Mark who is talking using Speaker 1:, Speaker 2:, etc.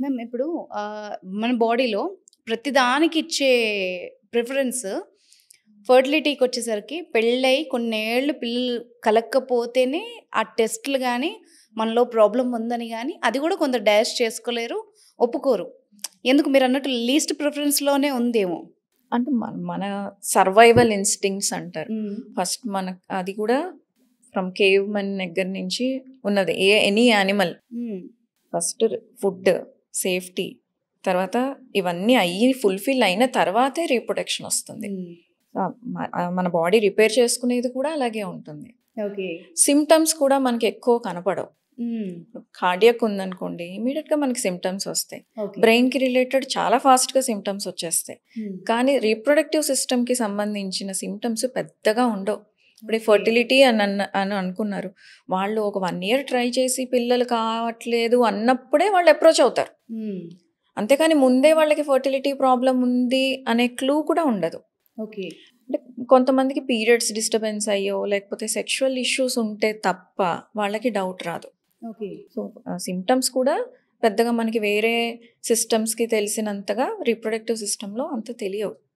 Speaker 1: Ma'am ఇప్పుడు మన బాడీలో ప్రతిదానికి ఇచ్చే ప్రిఫరెన్స్ ఫర్టిలిటీకొచ్చేసరికి పెళ్ళై కొన్నేళ్ళు పిల్లలు కలగకపోతేనే ఆ టెస్ట్‌లు గాని, మనలో ప్రాబ్లమ్ ఉందని గాని, అది గూడా కొందరు డాష్ చేసుకోలేరు, ఒప్పుకోరు. ఎందుకు మీరన్నట్టు లీస్ట్ ప్రిఫరెన్స్‌లోనే ఉందేమో.
Speaker 2: అంటే మన సర్వైవల్ ఇన్‌స్టింక్ట్స్ అంటారు.
Speaker 1: హ్మ్.
Speaker 2: ఫస్ట్ మనకు అది కూడా ఫ్రమ్ కేవ్ మెన్ దగ్గర నుంచి ఉన్నది. ఎనీ యానిమల్
Speaker 1: హ్మ్.
Speaker 2: ఫస్ట్ ఫుడ్, సేఫ్టీ, తర్వాత ఇవన్నీ ఫుల్‌ఫిల్ అయిన తర్వాతే రీప్రొడక్షన్ వస్తుంది.
Speaker 1: హ్మ్.
Speaker 2: మన బాడీ రిపేర్ చేసుకునేది కూడా అలాగే ఉంటుంది.
Speaker 1: ఓకే.
Speaker 2: సిమ్టమ్స్ కూడా మనకి ఎక్కువ కనపడవు.
Speaker 1: హ్మ్.
Speaker 2: కార్డియాక్ ఉందనుకోండి, ఇమీడియట్‌గా మనకి సిమ్టమ్స్ వస్తాయి.
Speaker 1: ఓకే.
Speaker 2: బ్రెయిన్‌కి రిలేటెడ్ చాలా ఫాస్ట్‌గా సిమ్టమ్స్ వచ్చేస్తాయి.
Speaker 1: హ్మ్.
Speaker 2: కానీ రీప్రొడక్టివ్ సిస్టమ్‌కి సంబంధించిన సిమ్టమ్స్ పెద్దగా ఉండవు. ఇప్పుడు
Speaker 1: ఓకే.
Speaker 2: ఫర్టిలిటీ అని అనుకున్నారు. వాళ్ళు ఒక 1 ఇయర్ ట్రై చేసి పిల్లలు కావట్లేదు అన్నప్పుడే వాళ్ళు అప్రోచ్ అవుతారు.
Speaker 1: హ్మ్.
Speaker 2: అంతేకాని ముందే వాళ్ళకి ఫర్టిలిటీ ప్రాబ్లమ్ ఉంది అనే క్లూ కూడా ఉండదు.
Speaker 1: ఓకే.
Speaker 2: అంటే కొంతమందికి పీరియడ్స్ డిస్టర్బెన్స్ అయ్యో, లేకపోతే సెక్షువల్ ఇష్యూస్ ఉంటే తప్ప వాళ్ళకి డౌట్ రాదు.
Speaker 1: ఓకే.
Speaker 2: సో, సిమ్టమ్స్ కూడా పెద్దగా మనకి వేరే సిస్టమ్స్‌కి తెలిసినంతగా రీప్రొడక్టివ్ సిస్టమ్‌లో అంత తెలియవు.